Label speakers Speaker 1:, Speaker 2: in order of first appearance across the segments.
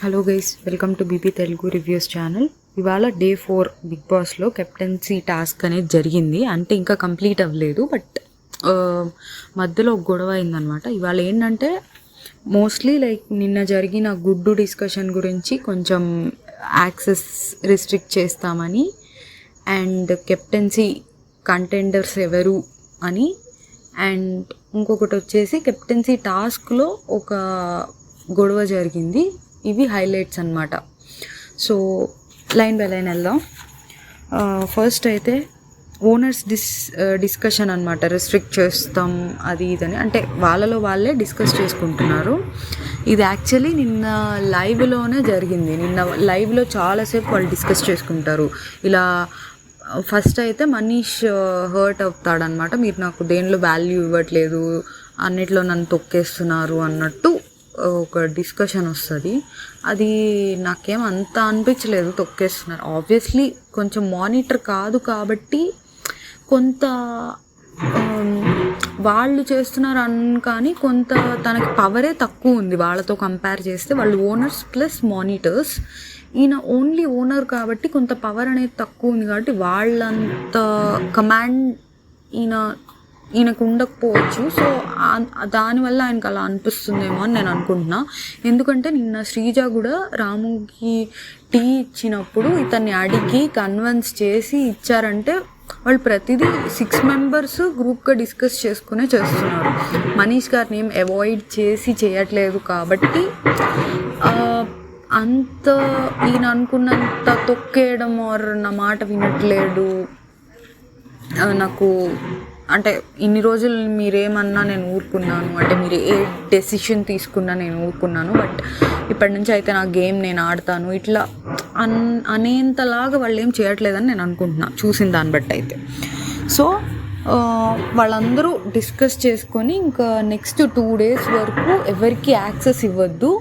Speaker 1: Hello guys, welcome to BB Telugu reviews channel. ఇవాళ day 4 big బాస్లో captaincy task అనేది జరిగింది. అంటే ఇంకా కంప్లీట్ అవ్వలేదు, బట్ మధ్యలో ఒక గొడవ అయిందనమాట. ఇవాళ ఏంటంటే మోస్ట్లీ నిన్న జరిగిన గుడ్డు డిస్కషన్ గురించి కొంచెం యాక్సెస్ రిస్ట్రిక్ట్ చేస్తామని, అండ్ కెప్టెన్సీ కంటెండర్స్ ఎవరు అని, అండ్ ఇంకొకటి వచ్చేసి కెప్టెన్సీ టాస్క్లో ఒక గొడవ జరిగింది. ఇవి హైలైట్స్ అన్నమాట. సో లైన్ బై లైన్ వెళ్దాం. ఫస్ట్ అయితే ఓనర్స్ డిస్కషన్ అనమాట. రెస్ట్రిక్ట్ చేస్తాం అది ఇదని, అంటే వాళ్ళలో వాళ్ళే డిస్కస్ చేసుకుంటున్నారు. ఇది యాక్చువల్లీ నిన్న లైవ్లోనే జరిగింది. నిన్న లైవ్లో చాలాసేపు వాళ్ళు డిస్కస్ చేసుకుంటారు. ఇలా ఫస్ట్ అయితే మనీష్ హర్ట్ అవుతాడనమాట. మీరు నాకు దేనిలో వాల్యూ ఇవ్వట్లేదు, అన్నిట్లో నన్ను తొక్కేస్తున్నారు అన్నట్టు ఒక డిస్కషన్ వస్తుంది. అది నాకేం అంత అనిపించలేదు తొక్కేస్తున్నారు. ఆబ్వియస్లీ కొంచెం మానిటర్ కాదు కాబట్టి కొంత వాళ్ళు చేస్తున్నారు కానీ కొంత తనకి పవరే తక్కువ ఉంది వాళ్ళతో కంపేర్ చేస్తే. వాళ్ళు ఓనర్స్ ప్లస్ మానిటర్స్, ఈయన ఓన్లీ ఓనర్ కాబట్టి కొంత పవర్ అనేది తక్కువ ఉంది. కాబట్టి వాళ్ళంత కమాండ్ ఈయనకు ఉండకపోవచ్చు. సో దానివల్ల ఆయనకు అలా అనిపిస్తుందేమో అని నేను అనుకుంటున్నా. ఎందుకంటే నిన్న శ్రీజ కూడా రాముకి టీ ఇచ్చినప్పుడు ఇతన్ని అడిగి కన్విన్స్ చేసి ఇచ్చారంటే వాళ్ళు ప్రతిదీ 6 మెంబర్స్ గ్రూప్గా డిస్కస్ చేసుకునే చేస్తున్నారు. మనీష్ గారిని ఏం అవాయిడ్ చేసి చేయట్లేదు కాబట్టి అంత ఈయన అనుకున్నంత తొక్కేయడం ఆర్ నా మాట వినట్లేడు నాకు, అంటే ఇన్ని రోజులు మీరేమన్నా నేను ఊరుకున్నాను, అంటే మీరు ఏ డెసిషన్ తీసుకున్నా నేను ఊరుకున్నాను, బట్ ఇప్పటి నుంచి అయితే నా గేమ్ నేను ఆడతాను ఇట్లా అనేంతలాగా వాళ్ళు ఏం చేయట్లేదని నేను అనుకుంటున్నా చూసిన దాన్ని బట్టి అయితే. సో వాళ్ళందరూ డిస్కస్ చేసుకొని ఇంకా నెక్స్ట్ 2 days వరకు ఎవరికి యాక్సెస్ ఇవ్వద్దు.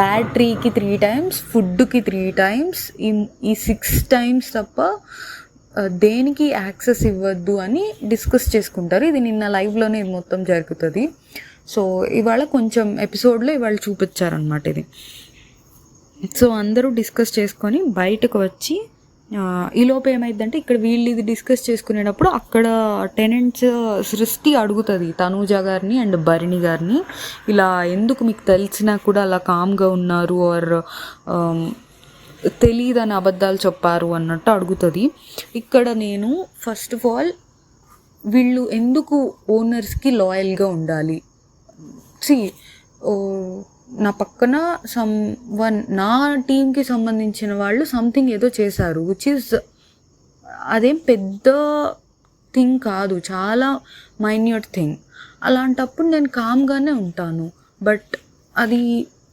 Speaker 1: బ్యాటరీకి 3 times, ఫుడ్కి 3 times, ఈ 6 times తప్ప దేనికి యాక్సెస్ ఇవ్వద్దు అని డిస్కస్ చేసుకుంటారు. ఇది నిన్న లైవ్లోనే ఇది మొత్తం జరుగుతుంది. సో ఇవాళ కొంచెం ఎపిసోడ్లో ఇవాళ చూపించారనమాట ఇది. సో అందరూ డిస్కస్ చేసుకొని బయటకు వచ్చి ఈలోపు ఏమైందంటే ఇక్కడ వీళ్ళు ఇది డిస్కస్ చేసుకునేటప్పుడు అక్కడ టెనెంట్స్ సృష్టి అడుగుతుంది తనూజ గారిని అండ్ భరణి గారిని, ఇలా ఎందుకు మీకు తెలిసినా కూడా అలా కామ్గా ఉన్నారు ఆర్ తెలీదని అబద్ధాలు చెప్పారు అన్నట్టు అడుగుతుంది. ఇక్కడ నేను ఫస్ట్ ఆఫ్ ఆల్ వీళ్ళు ఎందుకు ఓనర్స్కి లాయల్గా ఉండాలి? నా పక్కన నా టీంకి సంబంధించిన వాళ్ళు సంథింగ్ ఏదో చేశారు, విచ్ ఈజ్ అదేం పెద్ద థింగ్ కాదు, చాలా మైన్యూట్ థింగ్. అలాంటప్పుడు నేను కామ్గానే ఉంటాను. బట్ అది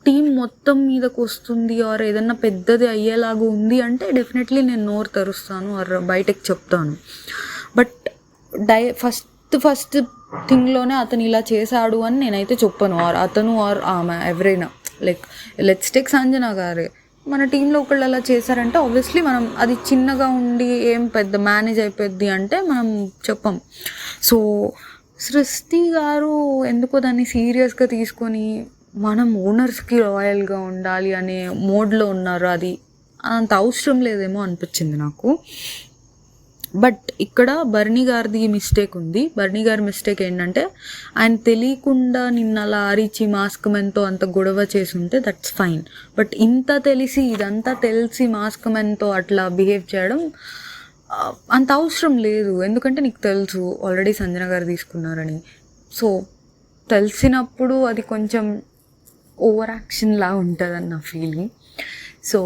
Speaker 1: టీం మొత్తం మీదకి వస్తుంది ఆర్ ఏదన్నా పెద్దది అయ్యేలాగా ఉంది అంటే డెఫినెట్లీ నేను నోరు తెరుస్తాను ఆర్ బయటకు చెప్తాను. బట్ ఫస్ట్ థింగ్లోనే అతను ఇలా చేశాడు అని నేనైతే చెప్పను, ఆర్ అతను ఆర్ ఆమె ఎవరైనా. లెట్స్ టేక్ సంజన గారే, మన టీంలో ఒకళ్ళు అలా చేశారంటే ఆబ్వియస్లీ మనం అది చిన్నగా ఉండి ఏం పెద్ద మేనేజ్ అయిపోద్ది అంటే మనం చెప్పం. సో సృష్టి గారు ఎందుకో దాన్ని సీరియస్గా తీసుకొని మనం ఓనర్స్కి లాయల్గా ఉండాలి అనే మోడ్లో ఉన్నారు. అది అంత అవసరం లేదేమో అనిపించింది నాకు. బట్ ఇక్కడ భరణి గారిది మిస్టేక్ ఉంది. భరణి గారి మిస్టేక్ ఏంటంటే ఆయన తెలియకుండా నిన్న అలా అరిచి మాస్క్ మెన్తో అంత గొడవ చేసి ఉంటే దట్స్ ఫైన్. బట్ ఇదంతా తెలిసి మాస్క్ మెన్తో అట్లా బిహేవ్ చేయడం అంత అవసరం లేదు. ఎందుకంటే నీకు తెలుసు ఆల్రెడీ సంజన గారు తీసుకున్నారని. సో తెలిసినప్పుడు అది కొంచెం ఓవర్ యాక్షన్లా ఉంటుందని నా ఫీలింగ్. సో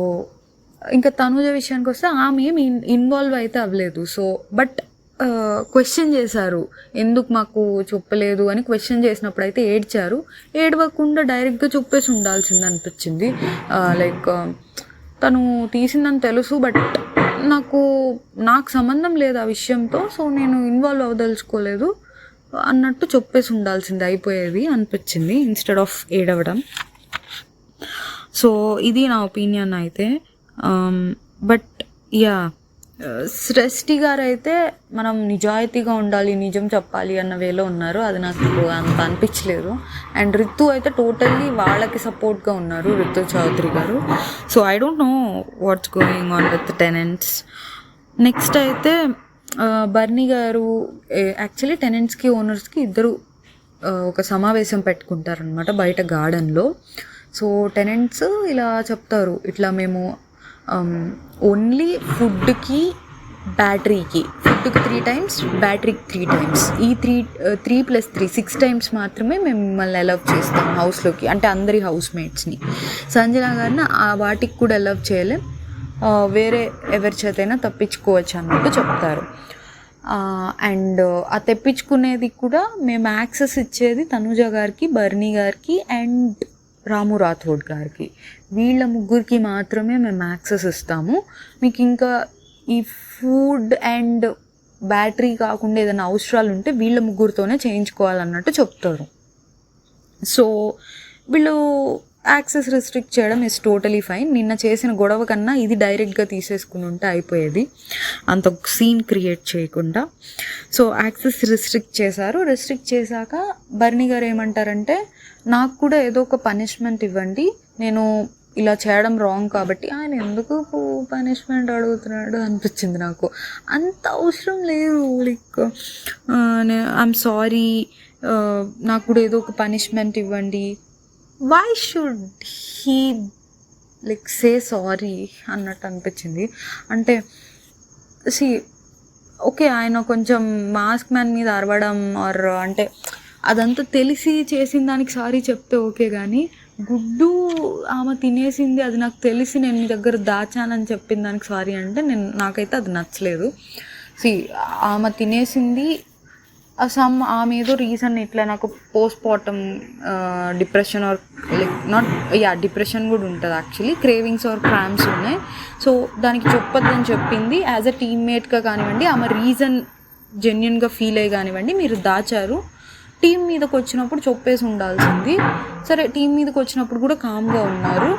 Speaker 1: ఇంకా తనూజ విషయానికి వస్తే ఆమె ఏమి ఇన్వాల్వ్ అయితే అవ్వలేదు. సో బట్ క్వశ్చన్ చేశారు, ఎందుకు మాకు చెప్పలేదు అని క్వశ్చన్ చేసినప్పుడు అయితే ఏడ్చారు. ఏడవకుండా డైరెక్ట్గా చెప్పేసి ఉండాల్సింది అనిపించింది. తను తీసిందని తెలుసు, బట్ నాకు సంబంధం లేదు ఆ విషయంతో, సో నేను ఇన్వాల్వ్ అవ్వదలుచుకోలేదు అన్నట్టు చెప్పేసి ఉండాల్సింది అయిపోయేది అనిపించింది, ఇన్స్టెడ్ ఆఫ్ ఏడవడం. సో ఇది నా ఒపీనియన్ అయితే. బట్ యా, సృష్టి గారు అయితే మనం నిజాయితీగా ఉండాలి, నిజం చెప్పాలి అన్న వేలో ఉన్నారు. అది నాకు అంత అనిపించలేదు. అండ్ రితు అయితే టోటల్లీ వాళ్ళకి సపోర్ట్గా ఉన్నారు, రితు చౌదరి గారు. So I don't know what's going on with tenants. Next అయితే బర్నీ గారు యాక్చువల్లీ టెనెంట్స్కి ఓనర్స్కి ఇద్దరు ఒక సమావేశం పెట్టుకుంటారనమాట బయట గార్డెన్లో. సో టెనెంట్స్ ఇలా చెప్తారు, ఇట్లా మేము ఓన్లీ ఫుడ్కి బ్యాటరీకి, ఫుడ్కి 3 times, బ్యాటరీకి 3 times, ఈ 3 + 3 6 times మాత్రమే మేము మిమ్మల్ని అలౌ చేస్తాం హౌస్లోకి, అంటే అందరి హౌస్ మేట్స్ని. సంజన గారిని వాటికి కూడా అలౌ చేయలేం, వేరే ఎవరి చేతైనా తప్పించుకోవచ్చు అన్నట్టు చెప్తారు. అండ్ ఆ తెప్పించుకునేది కూడా మేము యాక్సెస్ ఇచ్చేది తనుజ గారికి, బర్నీ గారికి అండ్ రాము రాథోడ్ గారికి, వీళ్ళ ముగ్గురికి మాత్రమే మేము యాక్సెస్ ఇస్తాము. మీకు ఇంకా ఈ ఫుడ్ అండ్ బ్యాటరీ కాకుండా ఏదైనా అవసరాలు ఉంటే వీళ్ళ ముగ్గురితోనే చేయించుకోవాలన్నట్టు చెప్తారు. సో వీళ్ళు యాక్సెస్ రిస్ట్రిక్ట్ చేయడం ఇస్ టోటలీ ఫైన్. నిన్న చేసిన గొడవ కన్నా ఇది డైరెక్ట్గా తీసేసుకుని ఉంటే అయిపోయేది, అంత సీన్ క్రియేట్ చేయకుండా. సో యాక్సెస్ రిస్ట్రిక్ట్ చేశారు. రిస్ట్రిక్ట్ చేశాక బర్నీ గారు ఏమంటారంటే, నాకు కూడా ఏదో ఒక పనిష్మెంట్ ఇవ్వండి, నేను ఇలా చేయడం రాంగ్ కాబట్టి. ఆయన ఎందుకు పనిష్మెంట్ అడుగుతున్నాడు అనిపించింది నాకు. అంత అవసరం లేదు. లైక్ ఐఎమ్ సారీ, నాకు కూడా ఏదో ఒక పనిష్మెంట్ ఇవ్వండి. Why should he like say sorry అన్నట్టు అనిపించింది. అంటే ఓకే, ఆయన కొంచెం మాస్క్ మ్యాన్ మీద అరవడం ఆర్ అంటే అదంతా తెలిసి చేసిన దానికి సారీ చెప్తే ఓకే, కానీ గుడ్డు ఆమె తినేసింది అది నాకు తెలిసి నేను మీ దగ్గర దాచానని చెప్పిన దానికి సారీ అంటే నాకైతే అది నచ్చలేదు. ఆమె తినేసింది ఆమె ఏదో రీజన్, ఇట్లా నాకు postmortem depression are like not depression కూడా ఉంటుంది యాక్చువల్లీ, క్రేవింగ్స్ ఆర్ క్రామ్స్ ఉన్నాయి. సో దానికి చెప్పొద్దని చెప్పింది. యాజ్ అ టీమ్మేట్గా కానివ్వండి, ఆమె రీజన్ జెన్యున్గా ఫీల్ అయ్యి కానివ్వండి, మీరు దాచారు. టీం మీదకి వచ్చినప్పుడు చెప్పేసి ఉండాల్సింది. సరే, టీం మీదకి వచ్చినప్పుడు కూడా కామ్గా ఉన్నారు,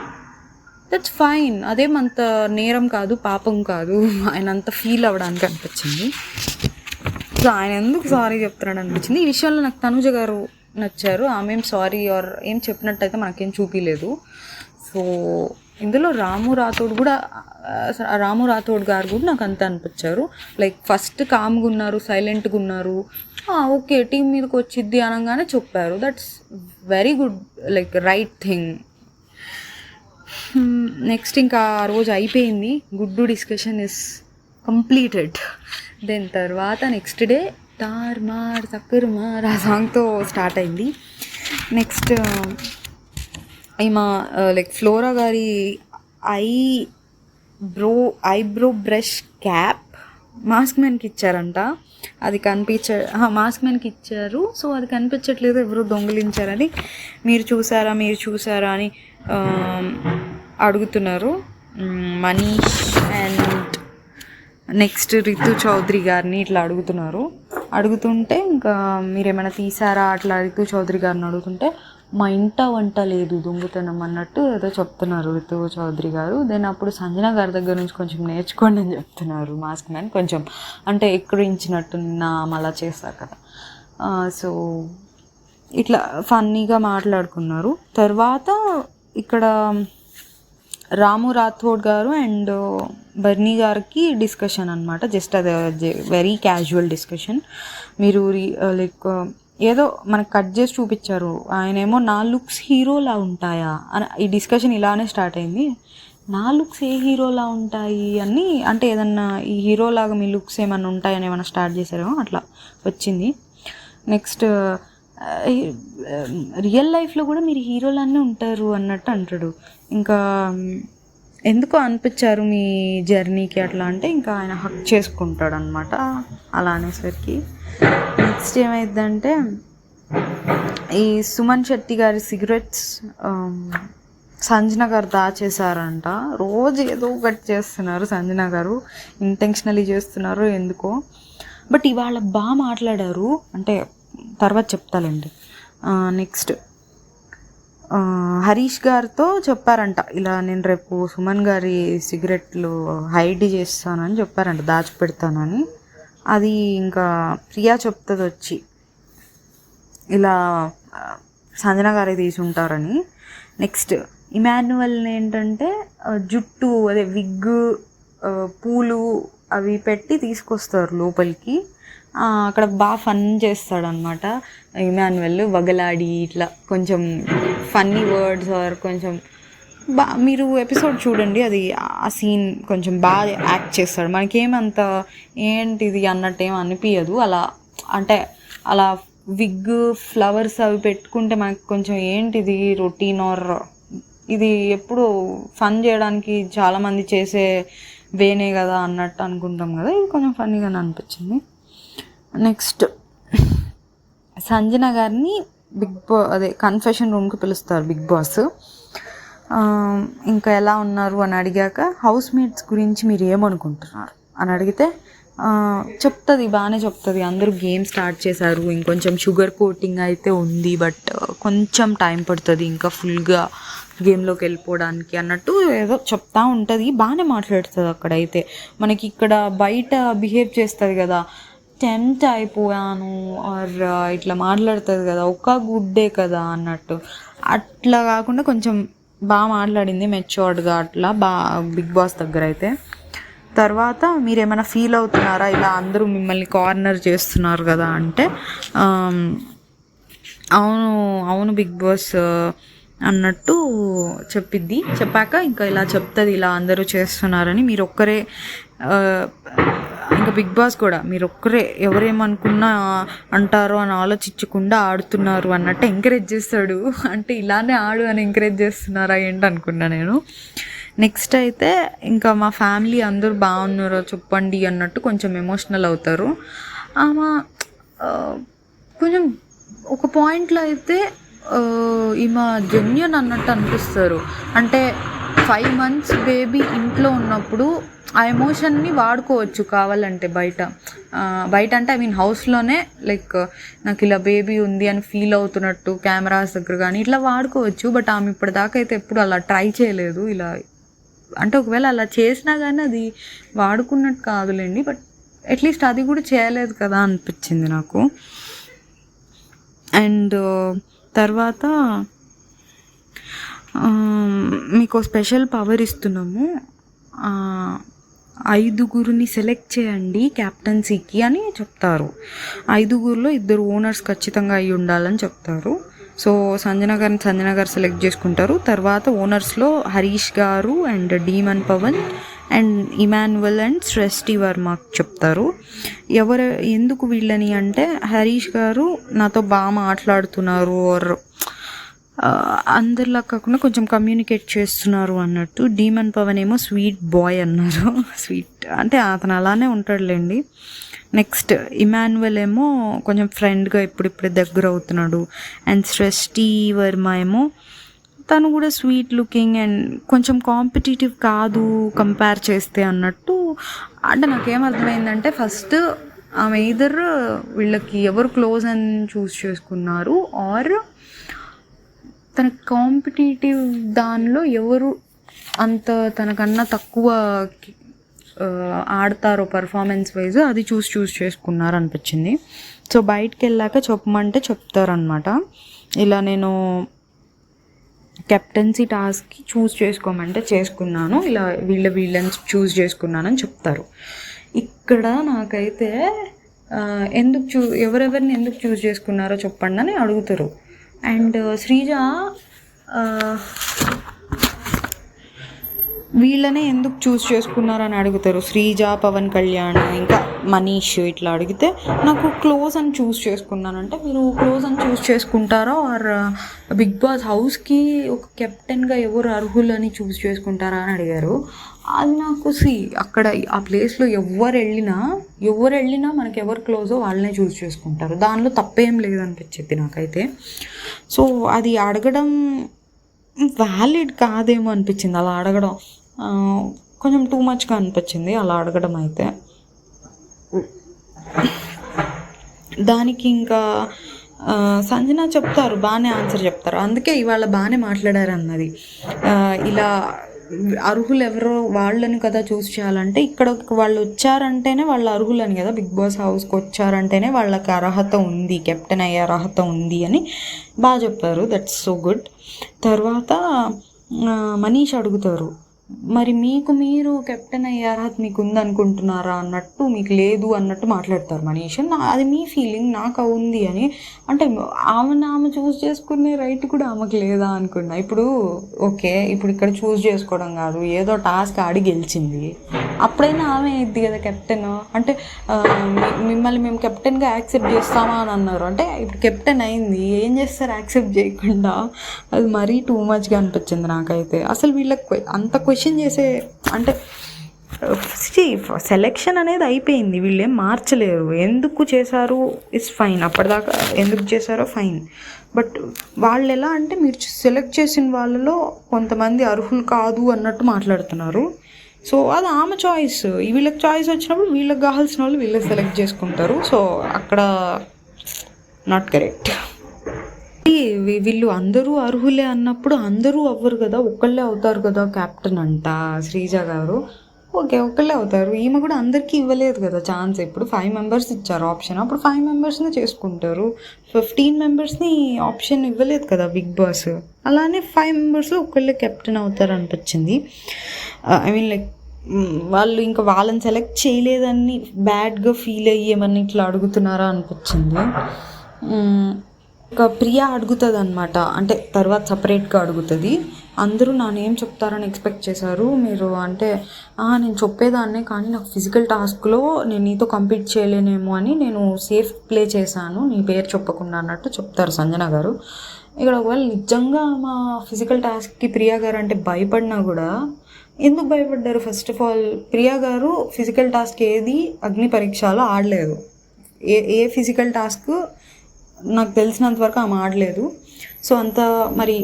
Speaker 1: దట్స్ ఫైన్. అదేమంత నేరం కాదు, పాపం కాదు. ఆయన అంత ఫీల్ అవ్వడానికి అనిపించింది. సో ఆయన ఎందుకు సారీ చెప్తున్నాడు అనిపించింది. ఈ విషయంలో నాకు తనుజ గారు నచ్చారు. ఆమె ఏం సారీ ఆర్ ఏం చెప్పినట్టయితే మనకేం చూపించలేదు. సో ఇందులో రాము రాథోడ్ గారు కూడా నాకు అంతే అనిపించారు. లైక్ ఫస్ట్ కామ్గా ఉన్నారు, సైలెంట్గా ఉన్నారు, ఓకే టీం మీదకి వచ్చిద్ది అనగానే చెప్పారు. That's very good, like right thing. Next ఇంకా ఆ రోజు అయిపోయింది, గుడ్డు డిస్కషన్ ఇస్ కంప్లీటెడ్. దెన్ తర్వాత నెక్స్ట్ డే తార్ మార్ తక్కుర్ మార్ ఆ సాంగ్తో స్టార్ట్ అయింది. నెక్స్ట్ ఈమె లైక్ ఫ్లోరా గారి ఐబ్రో బ్రష్ క్యాప్ మాస్క్ మ్యాన్కి ఇచ్చారంట. అది మాస్క్ మ్యాన్కి ఇచ్చారు. సో అది కనిపించట్లేదు, ఎవరో దొంగిలించారని. మీరు చూసారా అని అడుగుతున్నారు మనీష్ అండ్ నెక్స్ట్ రితు చౌదరి గారిని ఇట్లా అడుగుతుంటే ఇంకా మీరేమైనా తీసారా అట్లా రితు చౌదరి గారిని అడుగుతుంటే, మా ఇంట వంట లేదు దొంగతనం అన్నట్టు ఏదో చెప్తున్నారు రితు చౌదరి గారు. దెన్ అప్పుడు సంజన గారి దగ్గర నుంచి కొంచెం నేర్చుకోండి అని చెప్తున్నారు మాస్క్ మ్యాన్. కొంచెం అంటే ఎక్కడించినట్టు అలా చేస్తారు కదా. సో ఇట్లా ఫన్నీగా మాట్లాడుకున్నారు. తర్వాత ఇక్కడ రాము రాథోడ్ గారు అండ్ బర్నీ గారికి డిస్కషన్ అనమాట. జస్ట్ అది వెరీ క్యాజువల్ డిస్కషన్. మీరు లైక్ ఏదో మనకు కట్ చేసి చూపించారు. ఆయనేమో నా లుక్స్ హీరోలా ఉంటాయా అని, ఈ డిస్కషన్ ఇలానే స్టార్ట్ అయింది. నా లుక్స్ ఏ హీరోలా ఉంటాయి అని, అంటే ఏదన్నా ఈ హీరోలాగా మీ లుక్స్ ఏమన్నా ఉంటాయని ఏమన్నా స్టార్ట్ చేశారేమో అట్లా వచ్చింది. నెక్స్ట్ రియల్ లైఫ్లో కూడా మీరు హీరోలానే ఉంటారు అన్నట్టు అంటాడు. ఇంకా ఎందుకో అనిపించారు మీ జర్నీకి అట్లా అంటే, ఇంకా ఆయన హక్ చేసుకుంటాడు అనమాట అలా అనేసరికి. నెక్స్ట్ ఏమైందంటే, ఈ సుమన్ శెట్టి గారి సిగరెట్స్ సంజన గారు దాచేశారంట. రోజు ఏదో ఒకటి చేస్తున్నారు సంజన గారు, ఇంటెన్షనలీ చేస్తున్నారు ఎందుకో. బట్ ఇవాళ బాగా మాట్లాడారు, అంటే తర్వాత చెప్తాలండి. నెక్స్ట్ హరీష్ గారితో చెప్పారంట, ఇలా నేను రేపు సుమన్ గారి సిగరెట్లు హైడ్ చేస్తానని చెప్పారంట, దాచిపెడతానని. అది ఇంకా ప్రియా చెప్తుంది వచ్చి, ఇలా సంజన గారే తీసి ఉంటారని. నెక్స్ట్ ఇమాన్యువల్ ఏంటంటే జుట్టు అదే విగ్ పూలు అవి పెట్టి తీసుకొస్తారు లోపలికి. అక్కడ బాగా ఫన్ చేస్తాడనమాట ఇమాన్యువల్, వగలాడి ఇట్లా కొంచెం ఫన్నీ వర్డ్స్ ఆర్ కొంచెం మీరు ఎపిసోడ్ చూడండి, అది ఆ సీన్ కొంచెం బాగా యాక్ట్ చేస్తాడు. మనకేమంత ఏంటిది అన్నట్టు ఏం అనిపించదు. అలా అంటే అలా విగ్ ఫ్లవర్స్ అవి పెట్టుకుంటే మనకు కొంచెం ఏంటిది రొటీన్ ఆర్ ఇది ఎప్పుడు ఫన్ చేయడానికి చాలామంది చేసే వేనే కదా అన్నట్టు అనుకుంటాం కదా, ఇది కొంచెం ఫన్నీగానే అనిపించింది. నెక్స్ట్ సంజన గారిని అదే కన్ఫెషన్ రూమ్కి పిలుస్తారు బిగ్ బాస్. ఇంకా ఎలా ఉన్నారు అని అడిగాక హౌస్ మేట్స్ గురించి మీరు ఏమనుకుంటున్నారు అని అడిగితే చెప్తుంది, బాగానే చెప్తుంది. అందరూ గేమ్ స్టార్ట్ చేశారు, ఇంకొంచెం షుగర్ కోటింగ్ అయితే ఉంది, బట్ కొంచెం టైం పడుతుంది ఇంకా ఫుల్గా గేమ్లోకి వెళ్ళిపోవడానికి అన్నట్టు ఏదో చెప్తా ఉంటుంది. బాగానే మాట్లాడుతుంది అక్కడైతే. మనకి ఇక్కడ బయట బిహేవ్ చేస్తుంది కదా, టెంప్ట్ అయిపోయాను ఆర్ ఇట్లా మాట్లాడుతుంది కదా, ఒక్క గుడ్డే కదా అన్నట్టు. అట్లా కాకుండా కొంచెం బాగా మాట్లాడింది, మెచ్యూర్డ్గా అట్లా బిగ్ బాస్ దగ్గర అయితే. తర్వాత మీరు ఏమైనా ఫీల్ అవుతున్నారా ఇలా అందరూ మిమ్మల్ని కార్నర్ చేస్తున్నారు కదా అంటే, అవును బిగ్ బాస్ అన్నట్టు చెప్పిద్ది. చెప్పాక ఇంకా ఇలా చెప్తుంది, ఇలా అందరూ చేస్తున్నారని, మీరు ఒక్కరే ఇంకా బిగ్ బాస్ కూడా మీరు ఒక్కరే ఎవరేమనుకున్నా అంటారో అని ఆలోచించకుండా ఆడుతున్నారు అన్నట్టు ఎంకరేజ్ చేస్తాడు. అంటే ఇలానే ఆడు అని ఎంకరేజ్ చేస్తున్నారా ఏంటి అనుకున్నా నేను. నెక్స్ట్ అయితే ఇంకా మా ఫ్యామిలీ అందరూ బాగున్నారో చెప్పండి అన్నట్టు కొంచెం ఎమోషనల్ అవుతారు. ఆమె కొంచెం ఒక పాయింట్లో అయితే ఈమె జెన్యూన్ అన్నట్టు అనిపిస్తారు. అంటే 5 months బేబీ ఇంట్లో ఉన్నప్పుడు ఆ ఎమోషన్ని వాడుకోవచ్చు కావాలంటే బయట అంటే ఐ మీన్ హౌస్లోనే, లైక్ నాకు ఇలా బేబీ ఉంది అని ఫీల్ అవుతున్నట్టు కెమెరాస్ దగ్గర కానీ ఇట్లా వాడుకోవచ్చు. బట్ ఆమె ఇప్పటిదాకా అయితే ఎప్పుడు అలా ట్రై చేయలేదు. ఇలా అంటే ఒకవేళ అలా చేసినా కానీ అది వాడుకున్నట్టు కాదులేండి, బట్ అట్లీస్ట్ అది కూడా చేయలేదు కదా అనిపించింది నాకు. అండ్ తర్వాత మీకు స్పెషల్ పవర్ ఇస్తున్నాము, 5 సెలెక్ట్ చేయండి క్యాప్టెన్సీకి అని చెప్తారు. 5 2 ఓనర్స్ ఖచ్చితంగా అయి ఉండాలని చెప్తారు. సో సంజన గారు సెలెక్ట్ చేసుకుంటారు. తర్వాత ఓనర్స్లో Harish garu and Demon Pawan and Emmanuel and Srishti Varma చెప్తారు. ఎందుకు వీళ్ళని అంటే, హరీష్ గారు నాతో బాగా మాట్లాడుతున్నారు ఆర్ అందరిలా కాకుండా కొంచెం కమ్యూనికేట్ చేస్తున్నారు అన్నట్టు. డీమన్ పవన్ ఏమో స్వీట్ బాయ్ అన్నారు. స్వీట్ అంటే అతను అలానే ఉంటాడులేండి. నెక్స్ట్ ఇమాన్యువల్ ఏమో కొంచెం ఫ్రెండ్గా ఇప్పుడిప్పుడే దగ్గర అవుతున్నాడు. అండ్ సృష్టి వర్మ ఏమో తను కూడా స్వీట్ లుకింగ్ అండ్ కొంచెం కాంపిటేటివ్ కాదు కంపేర్ చేస్తే అన్నట్టు. అంటే నాకేమర్థమైందంటే, ఫస్ట్ ఆమె ఇద్దరు వీళ్ళకి ఎవరు క్లోజ్ అని చూస్ చేసుకున్నారు ఆర్ తన కాంపిటేటివ్ దానిలో ఎవరు అంత తనకన్నా తక్కువ ఆడతారో పర్ఫార్మెన్స్ వైజ్ అది చూస్ చేసుకున్నారు అనిపించింది. సో బయటికి వెళ్ళాక చెప్పమంటే చెప్తారనమాట, ఇలా నేను కెప్టెన్సీ టాస్క్కి చూస్ చేసుకోమంటే చేసుకున్నాను, ఇలా వీళ్ళని చూస్ చేసుకున్నానని చెప్తారు. ఇక్కడ నాకైతే ఎవరెవరిని ఎందుకు చూస్ చేసుకున్నారో చెప్పండి అని అడుగుతారు. అండ్ శ్రీజ వీళ్ళనే ఎందుకు చూస్ చేసుకున్నారని అడుగుతారు. శ్రీజ, పవన్ కళ్యాణ్, ఇంకా మనీష్ ఇట్లా అడిగితే నాకు క్లోజ్ అని చూస్ చేసుకున్నానంటే, మీరు క్లోజ్ అని చూస్ చేసుకుంటారా ఆర్ బిగ్ బాస్ హౌస్కి ఒక కెప్టెన్గా ఎవరు అర్హులని చూస్ చేసుకుంటారా అని అడిగారు. అది నాకు అక్కడ ఆ ప్లేస్లో ఎవరు వెళ్ళినా మనకి ఎవరు క్లోజో వాళ్ళనే చూస్ చేసుకుంటారు, దానిలో తప్పేం లేదనిపించింది నాకైతే. సో అది అడగడం వ్యాలిడ్ కాదేమో అనిపించింది, అలా అడగడం కొంచెం టూ మచ్గా అనిపించింది అలా అడగడం అయితే. దానికి ఇంకా సంజన చెప్తారు, బాగానే ఆన్సర్ చెప్తారు. అందుకే ఇవాళ బాగానే మాట్లాడారు అన్నది. ఇలా అర్హులు ఎవరో వాళ్ళని కదా చూస్ చేయాలంటే, ఇక్కడ వాళ్ళు వచ్చారంటేనే వాళ్ళు అర్హులని కదా, బిగ్ బాస్ హౌస్కి వచ్చారంటేనే వాళ్ళకి అర్హత ఉంది, కెప్టెన్ అయ్యే అర్హత ఉంది అని బాగా చెప్పారు. That's so good. తర్వాత మనీష్ అడుగుతారు, మరి మీకు మీరు కెప్టెన్ అయ్యే అర్హత మీకు ఉందనుకుంటున్నారా అన్నట్టు, మీకు లేదు అన్నట్టు మాట్లాడతారు మనీష్. అది మీ ఫీలింగ్, నాకు ఉంది అని. అంటే ఆమె చూస్ చేసుకునే రైట్ కూడా ఆమెకు లేదా అనుకున్నా. ఇప్పుడు ఓకే, ఇప్పుడు ఇక్కడ చూస్ చేసుకోవడం కాదు, ఏదో టాస్క్ ఆడి గెలిచింది, అప్పుడైనా ఆమె అయింది కదా కెప్టెన్. అంటే మిమ్మల్ని మేము కెప్టెన్గా యాక్సెప్ట్ చేస్తామా అని అన్నారు. అంటే ఇప్పుడు కెప్టెన్ అయింది, ఏం చేస్తారు యాక్సెప్ట్ చేయకుండా? అది మరీ టూ మచ్గా అనిపించింది నాకైతే. అసలు వీళ్ళకి అంత క్వశ్చన్ చేసే, అంటే సెలెక్షన్ అనేది అయిపోయింది, వీళ్ళేం మార్చలేరు. ఎందుకు చేశారు ఇస్ ఫైన్, అప్పటిదాకా ఎందుకు చేశారో ఫైన్. బట్ వాళ్ళు ఎలా అంటే, మీరు సెలెక్ట్ చేసిన వాళ్ళలో కొంతమంది అర్హులు కాదు అన్నట్టు మాట్లాడుతున్నారు. సో అది ఆమె చాయిస్. వీళ్ళకి చాయిస్ వచ్చినప్పుడు వీళ్ళకి కావాల్సిన వాళ్ళు వీళ్ళకి సెలెక్ట్ చేసుకుంటారు. సో అక్కడ నాట్ కరెక్ట్. వీళ్ళు అందరూ అర్హులే అన్నప్పుడు అందరూ అవ్వరు కదా, ఒక్కళ్ళే అవుతారు కదా కెప్టెన్ అంట శ్రీజ గారు. ఓకే, ఒక్కళ్ళే అవుతారు. ఈమె కూడా అందరికీ ఇవ్వలేదు కదా ఛాన్స్. ఇప్పుడు 5 మెంబర్స్ ఇచ్చారు ఆప్షన్, అప్పుడు 5 మెంబర్స్ని చేసుకుంటారు. 15 మెంబర్స్ని ఆప్షన్ ఇవ్వలేదు కదా బిగ్ బాస్. అలానే 5 మెంబర్స్లో ఒక్కళ్ళే కెప్టెన్ అవుతారు అనిపించింది. ఐ మీన్ లైక్ వాళ్ళు ఇంకా వాళ్ళని సెలెక్ట్ చేయలేదని బ్యాడ్గా ఫీల్ అయ్యేమని ఇట్లా అడుగుతున్నారా అనిపించింది. ఒక ప్రియా అడుగుతుంది అనమాట, అంటే తర్వాత సపరేట్గా అడుగుతుంది. అందరూ నా నేమ్ చెప్తారని ఎక్స్పెక్ట్ చేశారు మీరు, అంటే నేను చెప్పేదాన్నే, కానీ నాకు ఫిజికల్ టాస్క్లో నేను నీతో కంపీట్ చేయలేనేమో అని నేను సేఫ్ ప్లే చేశాను, నీ పేరు చెప్పకుండా అన్నట్టు చెప్తారు సంజన గారు. ఇక్కడ ఒకవేళ నిజంగా మా ఫిజికల్ టాస్క్కి ప్రియా గారు అంటే భయపడినా కూడా, ఎందుకు భయపడ్డారు? ఫస్ట్ ఆఫ్ ఆల్ ప్రియా గారు ఫిజికల్ టాస్క్ ఏది అగ్ని పరీక్షలో ఆడలేదు. ఏ ఫిజికల్ టాస్క్ నాకు తెలిసినంత వరకు ఆమె ఆడలేదు. సో అంత మరి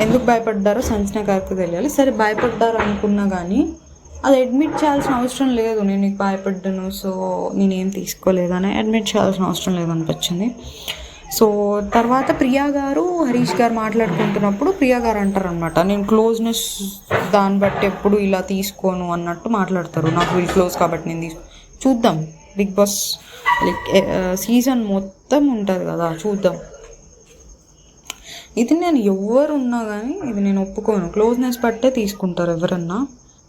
Speaker 1: ఎందుకు భయపడ్డారో సంజన గారికి తెలియాలి. సరే భయపడ్డారు అనుకున్నా కానీ అది అడ్మిట్ చేయాల్సిన అవసరం లేదు. నేను నీకు భయపడ్డాను సో నేనేం తీసుకోలేదని అడ్మిట్ చేయాల్సిన అవసరం లేదనిపించింది. సో తర్వాత ప్రియా గారు హరీష్ గారు మాట్లాడుకుంటున్నప్పుడు ప్రియా గారు అంటారు అనమాట, నేను క్లోజ్నెస్ దాన్ని బట్టి ఎప్పుడు ఇలా తీసుకోను అన్నట్టు మాట్లాడతారు. నాకు వీళ్ళు క్లోజ్ కాబట్టి నేను చూద్దాం, బిగ్ బాస్ లైక్ సీజన్ మొత్తం ఉంటుంది కదా, చూద్దాం. ఇది నేను ఎవరు ఉన్నా కానీ ఇది నేను ఒప్పుకోను. క్లోజ్నెస్ బట్టే తీసుకుంటారు ఎవరన్నా,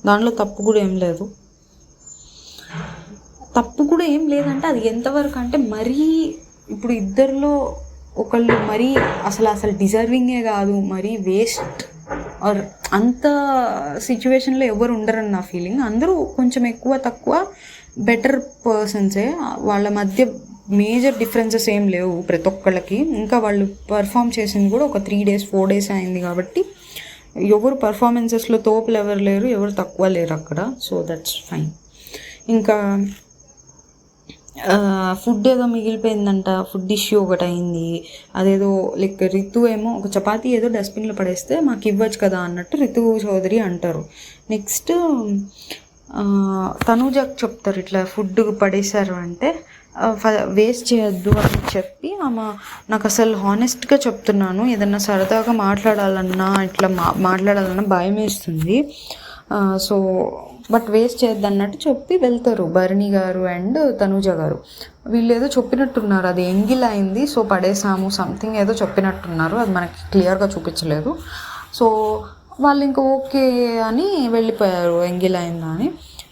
Speaker 1: దాంట్లో తప్పు కూడా ఏం లేదు. తప్పు కూడా ఏం లేదంటే అది ఎంతవరకు అంటే, మరీ ఇప్పుడు ఇద్దరిలో ఒకళ్ళు మరీ అసలు డిజర్వింగే కాదు, మరీ వేస్ట్ ఆర్ అంత సిచ్యువేషన్లో ఎవరు ఉండరని నా ఫీలింగ్. అందరూ కొంచెం ఎక్కువ తక్కువ బెటర్ పర్సన్సే, వాళ్ళ మధ్య మేజర్ డిఫరెన్సెస్ ఏం లేవు ప్రతి ఒక్కళ్ళకి. ఇంకా వాళ్ళు పర్ఫామ్ చేసింది కూడా ఒక 3 days 4 days అయింది కాబట్టి ఎవరు పర్ఫార్మెన్సెస్లో తోపులు ఎవరు లేరు, ఎవరు తక్కువ లేరు అక్కడ. So that's fine. ఇంకా ఫుడ్ ఏదో మిగిలిపోయిందంట, ఫుడ్ ఇష్యూ ఒకటి అయింది. అదేదో లైక్ రితు ఏమో ఒక చపాతీ ఏదో డస్ట్బిన్లో పడేస్తే మాకు ఇవ్వచ్చు కదా అన్నట్టు రితు చౌదరి అంటారు. నెక్స్ట్ తనూజకి చెప్తారు ఇట్లా ఫుడ్ పడేశారు అంటే వేస్ట్ చేయొద్దు అని చెప్పి, ఆమె నాకు అసలు హానెస్ట్గా చెప్తున్నాను, ఏదన్నా సరదాగా మాట్లాడాలన్నా ఇట్లా మాట్లాడాలన్నా భయం వేస్తుంది, సో బట్ వేస్ట్ చేయొద్దు అన్నట్టు చెప్పి వెళ్తారు భరణి గారు అండ్ తనూజ గారు. వీళ్ళు ఏదో చెప్పినట్టున్నారు, అది ఎంగిల్ అయింది సో పడేసాము సంథింగ్ ఏదో చెప్పినట్టున్నారు, అది మనకి క్లియర్గా చూపించలేదు. సో వాళ్ళు ఇంకా ఓకే అని వెళ్ళిపోయారు ఎంగిల్ అయిందా అని.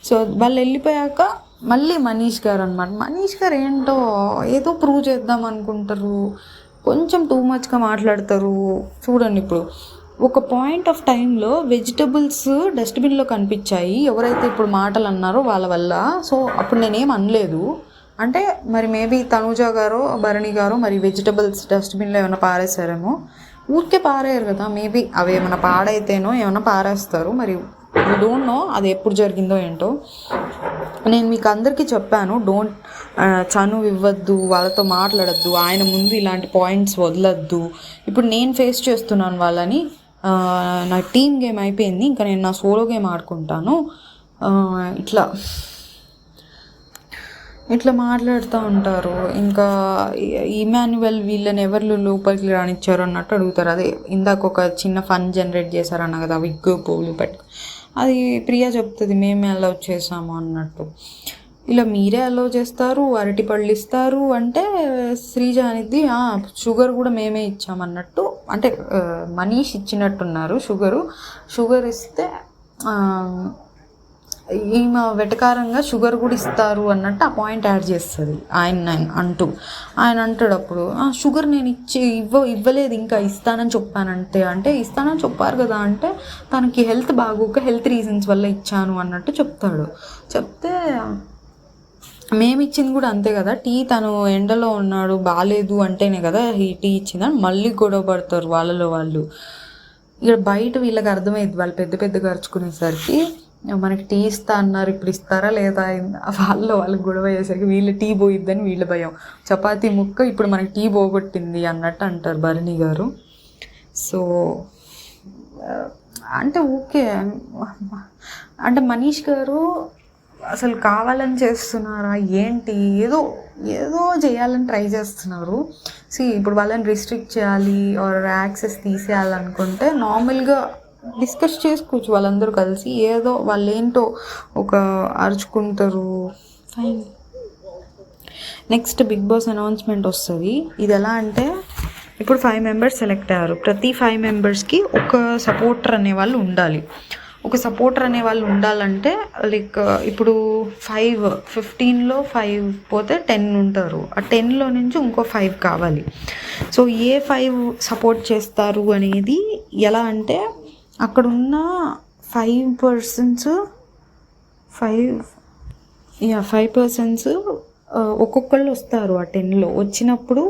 Speaker 1: సో వాళ్ళు వెళ్ళిపోయాక మళ్ళీ మనీష్ గారు అనమాట. మనీష్ గారు ఏంటో ఏదో ప్రూవ్ చేద్దాం అనుకుంటారు, కొంచెం టూ మచ్గా మాట్లాడతారు. చూడండి, ఇప్పుడు ఒక పాయింట్ ఆఫ్ టైంలో వెజిటబుల్స్ డస్ట్బిన్లో కనిపించాయి, ఎవరైతే ఇప్పుడు మాటలు అన్నారో వాళ్ళ వల్ల. సో అప్పుడు నేనేం అనలేదు, అంటే మరి మేబీ తనూజ గారో భరణి గారో మరి వెజిటబుల్స్ డస్ట్బిన్లో ఏమైనా పారేసారేమో. ఊరికే పారేయరు కదా, మేబీ అవి ఏమైనా పాడైతేనో ఏమైనా పారేస్తారు, మరి యూ డోంట్ నో అది ఎప్పుడు జరిగిందో ఏంటో. నేను మీకు అందరికీ చెప్పాను, డోంట్ చను ఇవ్వద్దు, వాళ్ళతో మాట్లాడద్దు, ఆయన ముందు ఇలాంటి పాయింట్స్ వదలద్దు. ఇప్పుడు నేను ఫేస్ చేస్తున్నాను వాళ్ళని, నా టీమ్ గేమ్ అయిపోయింది, ఇంకా నేను నా సోలో గేమ్ ఆడుకుంటాను. ఇట్లా ఇట్లా మాట్లాడుతూ ఉంటారు. ఇంకా ఇమాన్యువల్ వీళ్ళని ఎవరు లోపలికి రానిచ్చారు అన్నట్టు అడుగుతారు. అదే ఇందాక ఒక చిన్న ఫన్ జనరేట్ చేశారన్న కదా, విగ్ పువ్వులు పెట్టుకు. అది ప్రియా చెప్తుంది మేమే అలౌ చేసాము అన్నట్టు. ఇలా మీరే అలౌ చేస్తారు, అరటిపళ్ళు ఇస్తారు అంటే శ్రీజ అనేది షుగర్ కూడా మేమే ఇచ్చామన్నట్టు. అంటే మనీష్ ఇచ్చినట్టున్నారు షుగర్ ఇస్తే ఈమె వెటకారంగా షుగర్ కూడా ఇస్తారు అన్నట్టు ఆ పాయింట్ యాడ్ చేస్తుంది ఆయన అంటాడు అప్పుడు షుగర్ నేను ఇవ్వలేదు, ఇంకా ఇస్తానని చెప్పానంటే. అంటే ఇస్తానని చెప్పారు కదా అంటే తనకి హెల్త్ బాగోక హెల్త్ రీజన్స్ వల్ల ఇచ్చాను అన్నట్టు చెప్తాడు. చెప్తే మేము ఇచ్చింది కూడా అంతే కదా, టీ తను ఎండలో ఉన్నాడు బాగాలేదు అంటేనే కదా ఈ టీ ఇచ్చిందని మళ్ళీ గొడవ పడతారు వాళ్ళలో వాళ్ళు. ఇక్కడ బయట వీళ్ళకి అర్థమైంది, వాళ్ళు పెద్ద పెద్ద ఖర్చుకునేసరికి మనకి టీ ఇస్తా అన్నారు, ఇప్పుడు ఇస్తారా లేదా, వాళ్ళు గొడవ అయ్యేసరికి వీళ్ళు టీ పోయిద్దని వీళ్ళ భయం. చపాతీ ముక్క ఇప్పుడు మనకి టీ పోగొట్టింది అన్నట్టు అంటారు భరణి గారు. సో అంటే ఓకే, అంటే మనీష్ గారు అసలు కావాలని చేస్తున్నారా ఏంటి, ఏదో చేయాలని ట్రై చేస్తున్నారు. ఇప్పుడు వాళ్ళని రిస్ట్రిక్ట్ చేయాలి ఆర్ యాక్సెస్ తీసేయాలనుకుంటే నార్మల్గా డిస్కస్ చేసుకోవచ్చు వాళ్ళందరూ కలిసి. ఏదో వాళ్ళు ఏంటో ఒక అరుచుకుంటారు, fine. Next Bigg Boss announcement వస్తుంది. ఇది ఎలా అంటే ఇప్పుడు 5 మెంబర్స్ సెలెక్ట్ అయ్యారు. ప్రతి 5 మెంబర్స్కి ఒక సపోర్టర్ అనేవాళ్ళు ఉండాలి. ఒక సపోర్టర్ అనేవాళ్ళు ఉండాలంటే లైక్ ఇప్పుడు 15లో 5 పోతే 10 ఉంటారు. ఆ 10లో నుంచి ఇంకో 5 కావాలి. సో ఏ 5 సపోర్ట్ చేస్తారు అనేది ఎలా అంటే అక్కడున్న 5 పర్సన్స్ ఒక్కొక్కళ్ళు వస్తారు. ఆ 10లో వచ్చినప్పుడు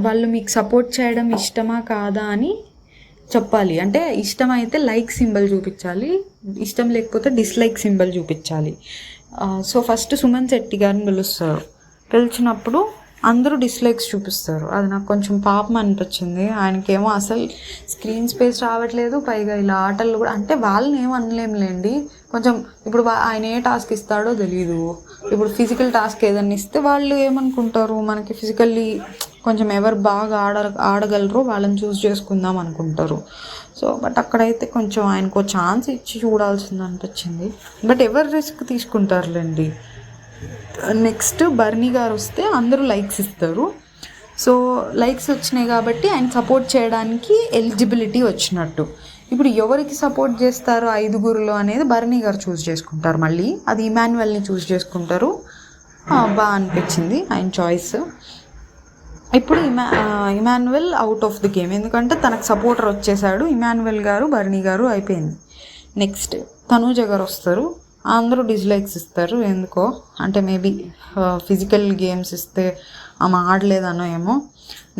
Speaker 1: వాళ్ళు మీకు సపోర్ట్ చేయడం ఇష్టమా కాదా అని చెప్పాలి. అంటే ఇష్టమైతే లైక్ సింబల్ చూపించాలి, ఇష్టం లేకపోతే డిస్లైక్ సింబల్ చూపించాలి. సో ఫస్ట్ సుమన్ శెట్టి గారిని పిలిచినప్పుడు అందరూ డిస్లైక్స్ చూపిస్తారు. అది నాకు కొంచెం పాపం అనిపించింది. ఆయనకేమో అసలు స్క్రీన్ స్పేస్ రావట్లేదు, పైగా ఇలా ఆటలు కూడా. అంటే వాళ్ళని ఏమో అనలేంలేండి, కొంచెం ఇప్పుడు ఆయన ఏ టాస్క్ ఇస్తాడో తెలీదు. ఇప్పుడు ఫిజికల్ టాస్క్ ఏదన్నా ఇస్తే వాళ్ళు ఏమనుకుంటారు, మనకి ఫిజికల్లీ కొంచెం ఎవరు బాగా ఆడగలరో వాళ్ళని చూస్ చేసుకుందాం అనుకుంటారు. సో బట్ అక్కడైతే కొంచెం ఆయనకు ఛాన్స్ ఇచ్చి చూడాల్సింది అనిపించింది. బట్ ఎవరు రిస్క్ తీసుకుంటారులేండి. నెక్స్ట్ బర్నీ గారు వస్తే అందరూ లైక్స్ ఇస్తారు. సో లైక్స్ వచ్చినాయి కాబట్టి ఆయన సపోర్ట్ చేయడానికి ఎలిజిబిలిటీ వచ్చినట్టు. ఇప్పుడు ఎవరికి సపోర్ట్ చేస్తారు 5గురిలో అనేది బర్నీ గారు చూస్ చేసుకుంటారు. మళ్ళీ అది ఇమాన్యువల్ని చూస్ చేసుకుంటారు. బాగా అనిపించింది ఆయన చాయిస్. ఇప్పుడు Emmanuel out of the game, ఎందుకంటే తనకు సపోర్టర్ వచ్చేసాడు. ఇమాన్యువల్ గారు బర్నీ గారు అయిపోయింది. నెక్స్ట్ తనూజ గారు వస్తారు. అందరూ డిస్లైక్స్ ఇస్తారు ఎందుకో, అంటే మేబీ ఫిజికల్ గేమ్స్ ఇస్తే ఆమె ఆడలేదనో ఏమో.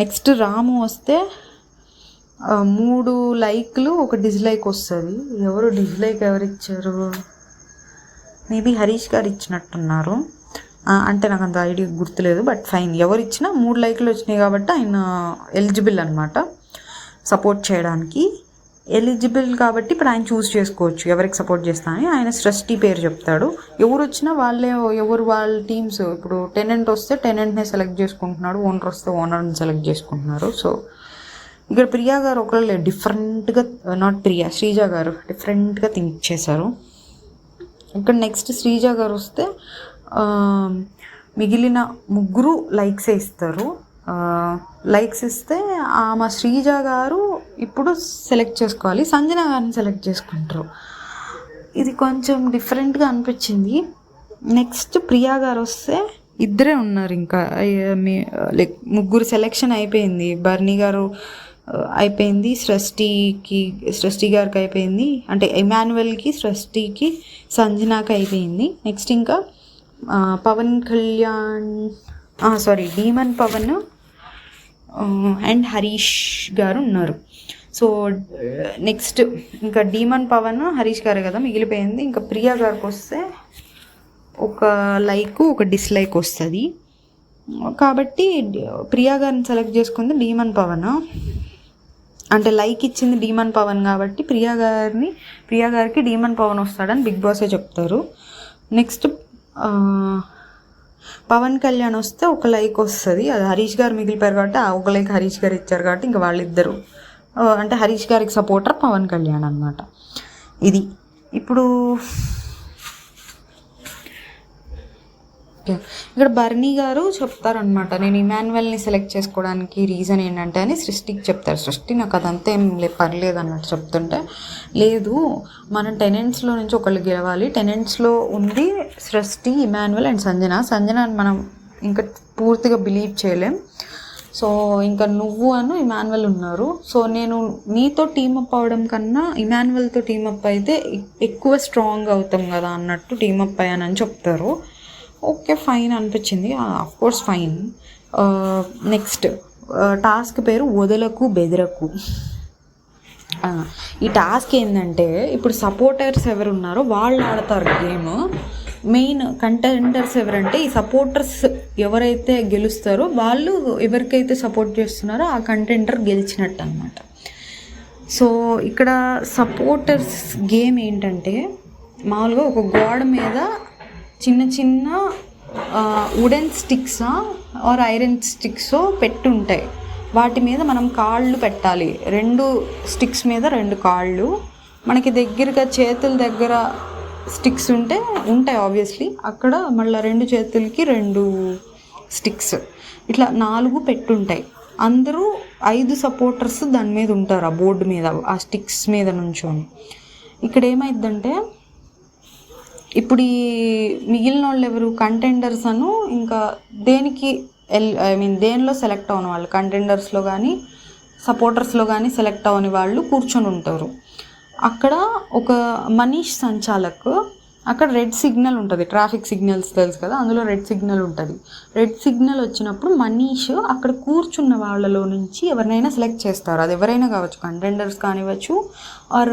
Speaker 1: నెక్స్ట్ రాము వస్తే 3 లైక్లు 1 డిస్లైక్ వస్తుంది. ఎవరు డిస్లైక్ ఎవరు ఇచ్చారు, మేబీ హరీష్ గారు ఇచ్చినట్టున్నారు. అంటే నాకు అంత ఐడియా గుర్తులేదు, బట్ ఫైన్. ఎవరు ఇచ్చినా 3 లైక్లు వచ్చినాయి కాబట్టి ఆయన ఎలిజిబుల్ అనమాట సపోర్ట్ చేయడానికి. ఎలిజిబుల్ కాబట్టి ఇప్పుడు ఆయన చూస్ చేసుకోవచ్చు ఎవరికి సపోర్ట్ చేస్తానని. ఆయన సృష్టి పేరు చెప్తాడు. ఎవరు వచ్చినా వాళ్ళ టీమ్స్. ఇప్పుడు టెనెంట్ వస్తే టెనెంట్నే సెలెక్ట్ చేసుకుంటున్నాడు, ఓనర్ వస్తే ఓనర్ని సెలెక్ట్ చేసుకుంటున్నారు. సో ఇక్కడ ప్రియా గారు ఒకళ్ళు డిఫరెంట్గా, శ్రీజ గారు డిఫరెంట్గా థింక్ చేశారు. ఇక్కడ నెక్స్ట్ శ్రీజ గారు వస్తే మిగిలిన 3 లైక్సే ఇస్తారు. లైక్స్ ఇస్తే ఆమె శ్రీజ గారు ఇప్పుడు సెలెక్ట్ చేసుకోవాలి, సంజన గారిని సెలెక్ట్ చేసుకుంటారు. ఇది కొంచెం డిఫరెంట్గా అనిపించింది. నెక్స్ట్ ప్రియా గారు వస్తే ఇద్దరే ఉన్నారు, ఇంకా లైక్ 3 సెలెక్షన్ అయిపోయింది. బర్నీ గారు అయిపోయింది, సృష్టి గారికి అయిపోయింది, అంటే ఇమాన్యువల్కి, సృష్టికి, సంజనాకి అయిపోయింది. నెక్స్ట్ ఇంకా డీమన్ పవన్ అండ్ హరీష్ గారు ఉన్నారు. సో నెక్స్ట్ ఇంకా డీమన్ పవన్ హరీష్ గారు కదా మిగిలిపోయింది. ఇంకా ప్రియా గారికి వస్తే 1 లైక్ 1 డిస్లైక్ వస్తుంది. కాబట్టి ప్రియా గారిని సెలెక్ట్ చేసుకుంది డీమన్ పవన్, అంటే లైక్ ఇచ్చింది డీమన్ పవన్ కాబట్టి ప్రియా గారికి డీమన్ పవన్ వస్తాడని బిగ్ బాసే చెప్తారు. నెక్స్ట్ పవన్ కళ్యాణ్ వస్తే ఒక లైక్ వస్తుంది, అది హరీష్ గారు మిగిలిపోయారు కాబట్టి ఆ ఒక లైక్ హరీష్ గారు ఇచ్చారు కాబట్టి ఇంకా వాళ్ళిద్దరు అంటే హరీష్ గారికి సపోర్టర్ పవన్ కళ్యాణ్ అనమాట. ఇది ఇప్పుడు ఇక్కడ బర్నీ గారు చెప్తారనమాట, నేను ఇమాన్యువల్ని సెలెక్ట్ చేసుకోవడానికి రీజన్ ఏంటంటే అని సృష్టికి చెప్తారు. సృష్టి నాకు అదంతా ఏం పర్లేదు అన్నట్టు చెప్తుంటే, లేదు మనం టెనెంట్స్లో నుంచి ఒకళ్ళు గెలవాలి, టెనెంట్స్లో ఉంది సృష్టి, ఇమాన్యువల్ అండ్ సంజన మనం ఇంకా పూర్తిగా బిలీవ్ చేయలేం, సో ఇంకా నువ్వు ఇమాన్యువల్ ఉన్నారు, సో నేను నీతో టీమప్ అవడం కన్నా ఇమాన్యువల్తో టీమప్ అయితే ఎక్కువ స్ట్రాంగ్ అవుతాం కదా అన్నట్టు టీమప్ అయ్యానని చెప్తారు. ఓకే ఫైన్ అనిపించింది, కోర్స్ ఫైన్. నెక్స్ట్ టాస్క్ పేరు వదలకు బెదరకు. ఈ టాస్క్ ఏంటంటే ఇప్పుడు సపోర్టర్స్ ఎవరు ఉన్నారో వాళ్ళు ఆడతారు గేమ్. మెయిన్ కంటెండర్స్ ఎవరంటే ఈ సపోర్టర్స్ ఎవరైతే గెలుస్తారో వాళ్ళు ఎవరికైతే సపోర్ట్ చేస్తున్నారో ఆ కంటెండర్ గెలిచినట్టు అనమాట. సో ఇక్కడ సపోర్టర్స్ గేమ్ ఏంటంటే మామూలుగా ఒక గోడ మీద చిన్న చిన్న వుడెన్ స్టిక్సా ఆర్ ఐరన్ స్టిక్సో పెట్టుంటాయి, వాటి మీద మనం కాళ్ళు పెట్టాలి. 2 స్టిక్స్ మీద 2 కాళ్ళు, మనకి దగ్గరగా చేతుల దగ్గర స్టిక్స్ ఉంటాయి ఆబ్వియస్లీ, అక్కడ మళ్ళీ 2 చేతులకి 2 స్టిక్స్, ఇట్లా 4 పెట్టుంటాయి. అందరూ 5 సపోర్టర్స్ దాని మీద ఉంటారు, ఆ బోర్డు మీద ఆ స్టిక్స్ మీద నుంచొని. ఇక్కడ ఏమైందంటే ఇప్పుడు ఈ మిగిలిన వాళ్ళు ఎవరు కంటెండర్స్ ఇంకా దేనికి దేనిలో సెలెక్ట్ అవ్వని వాళ్ళు, కంటెండర్స్లో కానీ సపోర్టర్స్లో కానీ సెలెక్ట్ అవ్వని వాళ్ళు కూర్చొని ఉంటారు. అక్కడ ఒక మనీష్ సంచాలక్, అక్కడ రెడ్ సిగ్నల్ ఉంటుంది, ట్రాఫిక్ సిగ్నల్స్ తెలుసు కదా, అందులో రెడ్ సిగ్నల్ ఉంటుంది. రెడ్ సిగ్నల్ వచ్చినప్పుడు మనీష్ అక్కడ కూర్చున్న వాళ్ళలో నుంచి ఎవరినైనా సెలెక్ట్ చేస్తారు, అది ఎవరైనా కావచ్చు, కంటెండర్స్ కానివ్వచ్చు ఆర్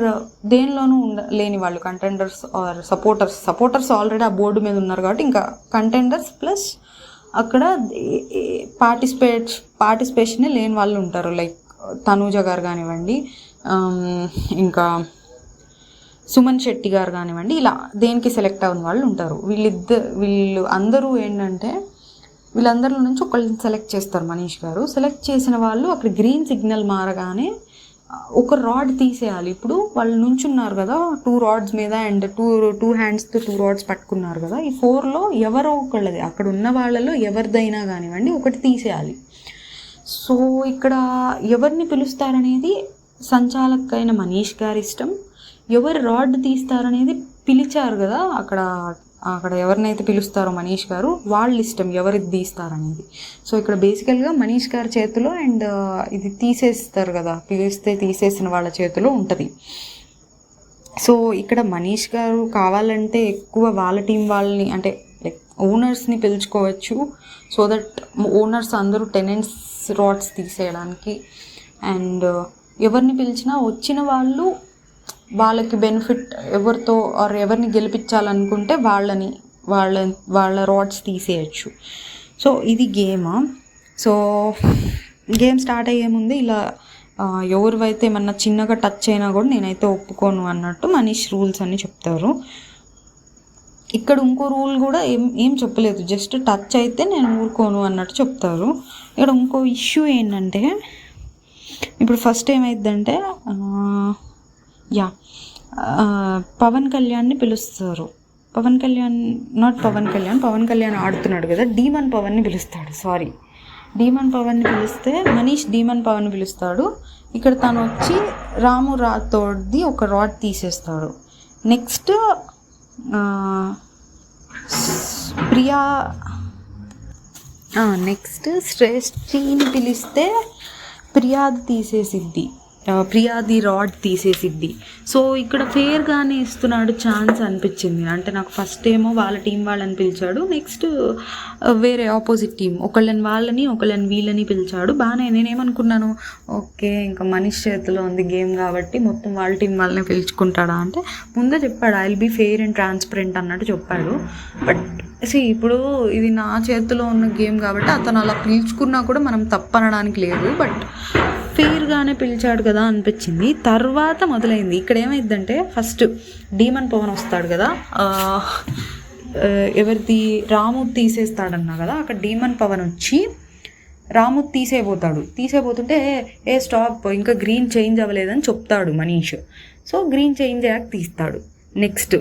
Speaker 1: దేనిలోనూ లేని వాళ్ళు, కంటెండర్స్ ఆర్ సపోర్టర్స్ ఆల్రెడీ ఆ బోర్డు మీద ఉన్నారు కాబట్టి ఇంకా కంటెండర్స్ ప్లస్ అక్కడ పార్టిసిపేషనే లేని వాళ్ళు ఉంటారు, లైక్ తనూజ గారు కానివ్వండి, ఇంకా సుమన్ శెట్టి గారు కానివ్వండి, ఇలా దేనికి సెలెక్ట్ అయిన వాళ్ళు ఉంటారు. వీళ్ళు అందరూ ఏంటంటే వీళ్ళందరిలో నుంచి ఒకళ్ళని సెలెక్ట్ చేస్తారు మనీష్ గారు. సెలెక్ట్ చేసిన వాళ్ళు అక్కడ గ్రీన్ సిగ్నల్ మారగానే ఒక రాడ్ తీసేయాలి. ఇప్పుడు వాళ్ళు నుంచున్నారు కదా 2 రాడ్స్ మీద అండ్ టూ హ్యాండ్స్తో 2 రాడ్స్ పట్టుకున్నారు కదా, ఈ 4లో ఎవరో ఒకళ్ళది అక్కడ ఉన్న వాళ్ళలో ఎవరిదైనా కానివ్వండి ఒకటి తీసేయాలి. సో ఇక్కడ ఎవరిని పిలుస్తారనేది సంచాలక్ అయిన మనీష్ గారి ఇష్టం, ఎవరు రాడ్ తీస్తారనేది పిలిచారు కదా అక్కడ ఎవరినైతే పిలుస్తారో మనీష్ గారు వాళ్ళ ఇష్టం ఎవరిది తీస్తారనేది. సో ఇక్కడ బేసికల్గా మనీష్ గారి చేతిలో అండ్ ఇది తీసేస్తారు కదా, పిలిస్తే తీసేసిన వాళ్ళ చేతిలో ఉంటుంది. సో ఇక్కడ మనీష్ గారు కావాలంటే ఎక్కువ వాళ్ళ టీం వాళ్ళని అంటే లైక్ ఓనర్స్ని పిలుచుకోవచ్చు, సో దట్ ఓనర్స్ అందరూ టెనెంట్స్ రాడ్స్ తీసేయడానికి, అండ్ ఎవరిని పిలిచినా వచ్చిన వాళ్ళకి బెనిఫిట్ ఎవరితో ఆర్ ఎవరిని గెలిపించాలనుకుంటే వాళ్ళ రాడ్స్ తీసేయచ్చు. సో ఇది గేమ్. సో గేమ్ స్టార్ట్ అయ్యే ముందు ఇలా ఎవరివైతే ఏమన్నా చిన్నగా టచ్ అయినా కూడా నేనైతే ఒప్పుకోను అన్నట్టు మనీష్ రూల్స్ అన్నీ చెప్తారు. ఇక్కడ ఇంకో రూల్ కూడా ఏం చెప్పలేదు, జస్ట్ టచ్ అయితే నేను ఊరుకోను అన్నట్టు చెప్తారు. ఇక్కడ ఇంకో ఇష్యూ ఏంటంటే ఇప్పుడు ఫస్ట్ ఏమైందంటే పవన్ కళ్యాణ్ని పిలుస్తారు, పవన్ కళ్యాణ్ ఆడుతున్నాడు కదా, డీమన్ పవన్ని పిలుస్తాడు, డీమన్ పవన్ని పిలిస్తే మనీష్ డీమన్ పవన్ని పిలుస్తాడు. ఇక్కడ తను వచ్చి రాము రాథోడ్ది ఒక రాడ్ తీసేస్తాడు. నెక్స్ట్ శ్రేష్ఠిని పిలిస్తే ప్రియాది రాడ్ తీసేసిద్ది. సో ఇక్కడ ఫేర్గానే ఇస్తున్నాడు ఛాన్స్ అనిపించింది. అంటే నాకు ఫస్ట్ ఏమో వాళ్ళ టీం వాళ్ళని పిలిచాడు, నెక్స్ట్ వేరే ఆపోజిట్ టీం ఒకళ్ళని వాళ్ళని ఒకళ్ళని వీళ్ళని పిలిచాడు. బాగానే నేనేమనుకున్నాను, ఓకే ఇంకా మనీష్ చేతిలో ఉంది గేమ్ కాబట్టి మొత్తం వాళ్ళ టీం వాళ్ళని పిలుచుకుంటాడా అంటే ముందే చెప్పాడు I will be fair and transparent అన్నట్టు చెప్పాడు. బట్ ఇప్పుడు ఇది నా చేతిలో ఉన్న గేమ్ కాబట్టి అతను అలా పిలుచుకున్నా కూడా మనం తప్పనడానికి లేదు, బట్ ఫెయిర్గానే పిలిచాడు కదా అనిపించింది. తర్వాత మొదలైంది ఇక్కడ ఏమైందంటే ఫస్ట్ డీమన్ పవన్ వస్తాడు కదా, ఎవరిది రాము తీసేస్తాడన్నా కదా, అక్కడ డీమన్ పవన్ వచ్చి రాము తీసేపోతుంటే ఏ స్టాప్, ఇంకా గ్రీన్ చేంజ్ అవ్వలేదని చెప్తాడు మనీష్. సో గ్రీన్ చేంజ్ అయ్యాక తీస్తాడు. నెక్స్ట్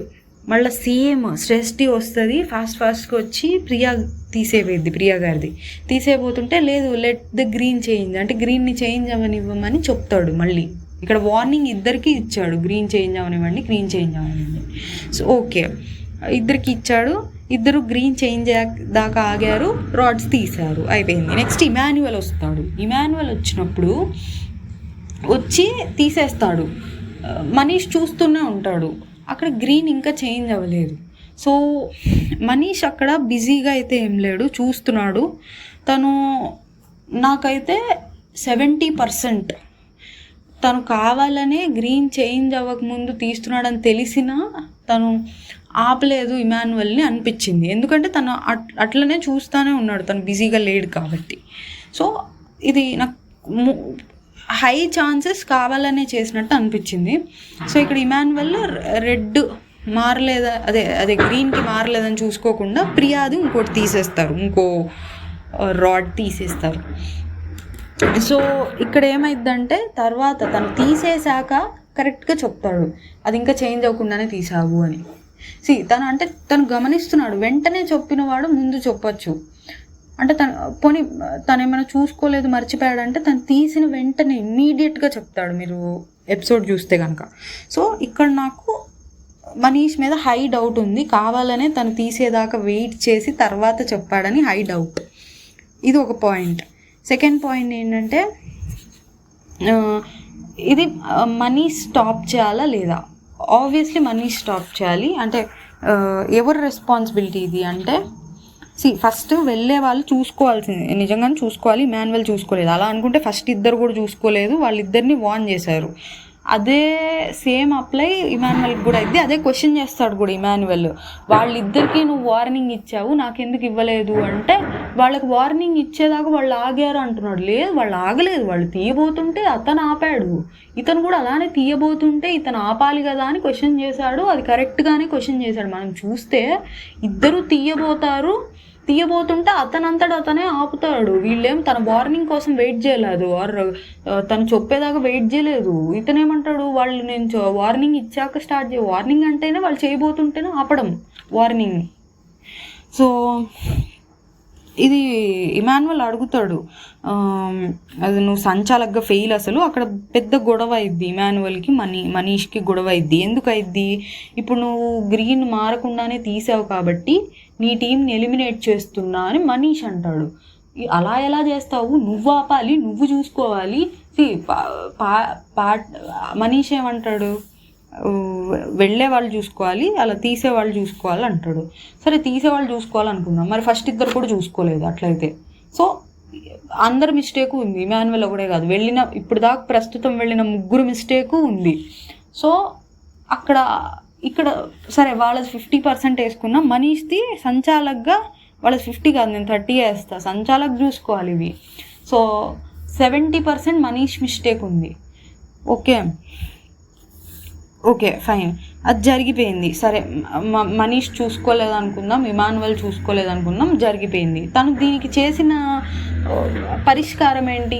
Speaker 1: మళ్ళీ సేమ్ స్ట్రెస్టీ వస్తుంది, ఫాస్ట్గా వచ్చి ప్రియా గారిది తీసేపోతుంటే లేదు లెట్ ద గ్రీన్ చేంజ్ అంటే గ్రీన్ని చేంజ్ అవ్వనివ్వమని చెప్తాడు. మళ్ళీ ఇక్కడ వార్నింగ్ ఇద్దరికి ఇచ్చాడు, గ్రీన్ చేంజ్ అవనివ్వండి. సో ఓకే, ఇద్దరికి ఇచ్చాడు, ఇద్దరు గ్రీన్ చేంజ్ దాకా ఆగారు, రాడ్స్ తీశారు, అయిపోయింది. నెక్స్ట్ ఇమాన్యువల్ వస్తాడు. ఇమాన్యువల్ వచ్చినప్పుడు వచ్చి తీసేస్తాడు. మనీష్ చూస్తూనే ఉంటాడు, అక్కడ గ్రీన్ ఇంకా చేంజ్ అవ్వలేదు. సో మనీష్ అక్కడ బిజీగా అయితే ఏం లేడు, చూస్తున్నాడు. తను నాకైతే 70% తను కావాలనే గ్రీన్ చేంజ్ అవ్వకముందు తీస్తున్నాడని తెలిసినా తను ఆపలేదు ఇమాన్యువల్ని అనిపించింది. ఎందుకంటే తను అట్లనే చూస్తూనే ఉన్నాడు, తను బిజీగా లేడు కాబట్టి. సో ఇది నాకు హై ఛాన్సెస్ కావాలనే చేసినట్టు అనిపించింది. సో ఇక్కడ ఇమాన్యువల్ రెడ్ మారలేదా, అదే గ్రీన్కి మారలేదని చూసుకోకుండా ప్రియాది ఇంకోటి తీసేస్తారు, ఇంకో రాడ్ తీసేస్తారు. సో ఇక్కడ ఏమైందంటే తర్వాత తను తీసేశాక కరెక్ట్గా చెప్తాడు, అది ఇంకా చేంజ్ అవ్వకుండానే తీసావు అని. తను గమనిస్తున్నాడు, వెంటనే చెప్పినవాడు ముందు చెప్పచ్చు. అంటే తను ఏమైనా చూసుకోలేదు, మర్చిపోయాడంటే తను తీసిన వెంటనే ఇమ్మీడియట్గా చెప్తాడు, మీరు ఎపిసోడ్ చూస్తే కనుక. సో ఇక్కడ నాకు మనీష్ మీద హై డౌట్ ఉంది, కావాలనే తను తీసేదాకా వెయిట్ చేసి తర్వాత చెప్పాడని హై డౌట్. ఇది ఒక పాయింట్. సెకండ్ పాయింట్ ఏంటంటే ఇది మనీ స్టాప్ చేయాలా లేదా? ఆబ్వియస్లీ మనీ స్టాప్ చేయాలి. అంటే ఎవరి రెస్పాన్సిబిలిటీ ఇది అంటే, ఫస్ట్ వెళ్ళే వాళ్ళు చూసుకోవాల్సింది, నిజంగానే చూసుకోవాలి. ఇమాన్యువల్ చూసుకోలేదు, అలా అనుకుంటే ఫస్ట్ ఇద్దరు కూడా చూసుకోలేదు, వాళ్ళిద్దరిని వార్న్ చేశారు. అదే సేమ్ అప్లై ఇమాన్యువల్కి కూడా అయింది. అదే క్వశ్చన్ చేస్తాడు కూడా ఇమాన్యువల్, వాళ్ళిద్దరికీ నువ్వు వార్నింగ్ ఇచ్చావు, నాకెందుకు ఇవ్వలేదు అంటే, వాళ్ళకి వార్నింగ్ ఇచ్చేదాకా వాళ్ళు ఆగారు అంటున్నాడు. లేదు, వాళ్ళు ఆగలేదు, వాళ్ళు తీయబోతుంటే అతను ఆపాడు, ఇతను కూడా అలానే తీయబోతుంటే ఇతను ఆపాలి కదా అని క్వశ్చన్ చేశాడు. అది కరెక్ట్గానే క్వశ్చన్ చేశాడు. మనం చూస్తే ఇద్దరు తీయబోతుంటే అతనే ఆపుతాడు. వీళ్ళేం తన వార్నింగ్ కోసం వెయిట్ చేయలేదు, తను చెప్పేదాకా వెయిట్ చేయలేదు. ఇతనేమంటాడు, వాళ్ళు నేను వార్నింగ్ ఇచ్చాక స్టార్ట్ వార్నింగ్ అంటేనే వాళ్ళు చేయబోతుంటేనే ఆపడం వార్నింగ్. సో ఇది ఇమాన్యువల్ అడుగుతాడు, అది నువ్వు సంచాలకుగా ఫెయిల్, అసలు అక్కడ పెద్ద గొడవ అయింది ఇమాన్యువల్కి మనీష్కి గొడవ అయింది. ఎందుకు అయింది? ఇప్పుడు నువ్వు గ్రీన్ మారకుండానే తీసావు కాబట్టి నీ టీంని ఎలిమినేట్ చేస్తున్నా అని మనీష్ అంటాడు. అలా ఎలా చేస్తావు, నువ్వు ఆపాలి, నువ్వు చూసుకోవాలి. మనీష్ ఏమంటాడు, వెళ్ళే వాళ్ళు చూసుకోవాలి, అలా తీసేవాళ్ళు చూసుకోవాలి అంటాడు. సరే, తీసేవాళ్ళు చూసుకోవాలనుకున్నాం, మరి ఫస్ట్ ఇద్దరు కూడా చూసుకోలేదు అట్లయితే. సో అందరి మిస్టేకు ఉంది, ఇమాన్యువల్ ఒకటే కాదు, ఇప్పుడు దాకా ప్రస్తుతం వెళ్ళిన ముగ్గురు మిస్టేకు ఉంది. సో ఇక్కడ సరే వాళ్ళది 50% వేసుకున్నాం, మనీష్ది సంచాలకుగా వాళ్ళది 50 కాదు, నేను 30 వేస్తా, సంచాలక్ చూసుకోవాలి ఇవి. సో 70% మనీష్ మిస్టేక్ ఉంది. ఓకే ఫైన్, అది జరిగిపోయింది. సరే, మనీష్ చూసుకోలేదనుకుందాం, ఇమాన్యువల్ చూసుకోలేదనుకుందాం, జరిగిపోయింది. తను దీనికి చేసిన పరిష్కారం ఏంటి?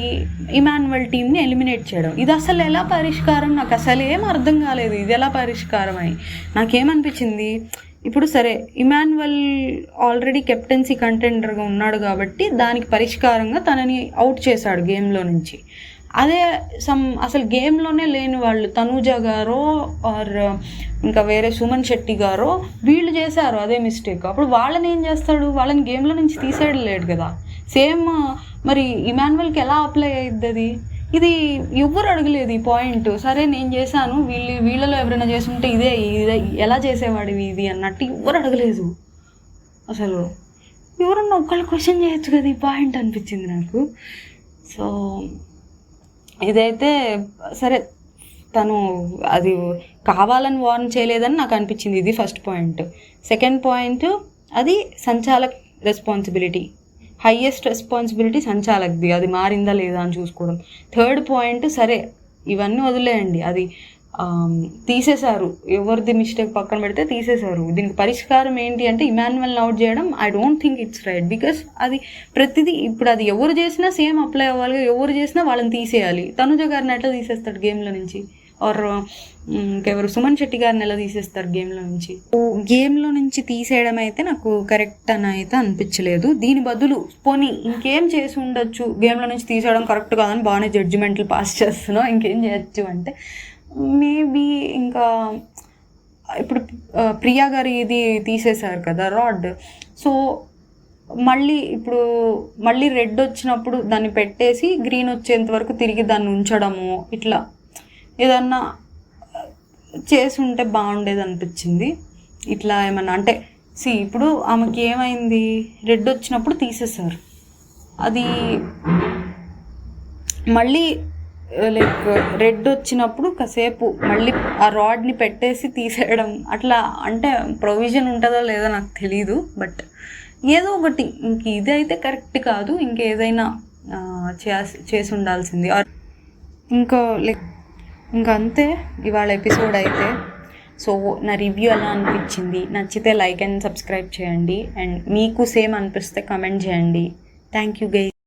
Speaker 1: ఇమాన్యువల్ టీంని ఎలిమినేట్ చేయడం. ఇది అసలు ఎలా పరిష్కారం? నాకు అసలు ఏం అర్థం కాలేదు, ఇది ఎలా పరిష్కారం అని. నాకేమనిపించింది, ఇప్పుడు సరే ఇమాన్యువల్ ఆల్రెడీ కెప్టెన్సీ కంటెండర్గా ఉన్నాడు కాబట్టి దానికి పరిష్కారంగా తనని అవుట్ చేశాడు గేమ్లో నుంచి. అదే అసలు గేమ్లోనే లేని వాళ్ళు తనూజ గారో ఆర్ ఇంకా వేరే సుమన్ శెట్టి గారో వీళ్ళు చేశారు అదే మిస్టేక్. అప్పుడు వాళ్ళని ఏం చేస్తాడు? వాళ్ళని గేమ్లో నుంచి తీసేయలేడు కదా. సేమ్ మరి ఇమాన్యువల్కి ఎలా అప్లై అయ్యిద్ది అది? ఇది ఎవ్వరు అడగలేదు ఈ పాయింట్. సరే నేను చేశాను, వీళ్ళలో ఎవరైనా చేస్తుంటే ఇదే ఎలా చేసేవాడివి ఇది అన్నట్టు ఎవ్వరు అడగలేదు. అసలు ఎవరన్నా ఒక్కళ్ళు క్వశ్చన్ చేయొచ్చు కదా ఈ పాయింట్ అనిపించింది నాకు. సో ఇదైతే సరే, తను అది కావాలని వార్న్ చేయలేదని నాకు అనిపించింది. ఇది ఫస్ట్ పాయింట్. సెకండ్ పాయింట్, అది సంచాలక్ రెస్పాన్సిబిలిటీ, హైయెస్ట్ రెస్పాన్సిబిలిటీ సంచాలక్ది, అది మారిందా లేదా అని చూసుకోవడం. థర్డ్ పాయింట్, సరే ఇవన్నీ వదిలేయండి, అది తీసేశారు. ఎవరిది మిస్టేక్ పక్కన పెడితే తీసేశారు. దీనికి పరిష్కారం ఏంటి అంటే ఇమాన్యుయల్ని అవుట్ చేయడం. I don't think it's right. Because అది ప్రతిదీ ఇప్పుడు అది ఎవరు చేసినా సేమ్ అప్లై అవ్వాలి. ఎవరు చేసినా వాళ్ళని తీసేయాలి. తనుజ గారిని ఎట్లా తీసేస్తాడు గేమ్లో నుంచి? ఆర్ ఇంకెవరు సుమన్ శెట్టి గారిని ఎలా తీసేస్తారు గేమ్లో నుంచి? గేమ్లో నుంచి తీసేయడం అయితే నాకు కరెక్ట్ అని అయితే అనిపించలేదు. దీని బదులు పోనీ ఇంకేం చేసి ఉండొచ్చు, గేమ్లో నుంచి తీసేయడం కరెక్ట్ కాదని బాగానే జడ్జిమెంట్లు పాస్ చేస్తున్నావు, ఇంకేం చేయొచ్చు అంటే మేబీ ఇంకా ఇప్పుడు ప్రియా గారి ఇది తీసేశారు కదా రాడ్. సో మళ్ళీ రెడ్ వచ్చినప్పుడు దాన్ని పెట్టేసి గ్రీన్ వచ్చేంత వరకు తిరిగి దాన్ని ఉంచడము, ఇట్లా ఏదన్నా చేసి ఉంటే బాగుండేది అనిపించింది. ఇట్లా ఏమన్నా అంటే ఇప్పుడు ఆమెకి ఏమైంది, రెడ్ వచ్చినప్పుడు తీసేశారు. అది మళ్ళీ లైక్ రెడ్ వచ్చినప్పుడు కాసేపు మళ్ళీ ఆ రాడ్ని పెట్టేసి తీసేయడం అట్లా అంటే ప్రొవిజన్ ఉంటుందో లేదో నాకు తెలీదు. బట్ ఏదో ఒకటి ఇంక ఇది అయితే కరెక్ట్ కాదు, ఇంకేదైనా చేసి ఉండాల్సింది. ఇంకా అంతే ఇవాళ ఎపిసోడ్ అయితే. సో నా రివ్యూ ఎలా అనిపించింది, నచ్చితే లైక్ అండ్ సబ్స్క్రైబ్ చేయండి. అండ్ మీకు సేమ్ అనిపిస్తే కమెంట్ చేయండి. Thank you guys.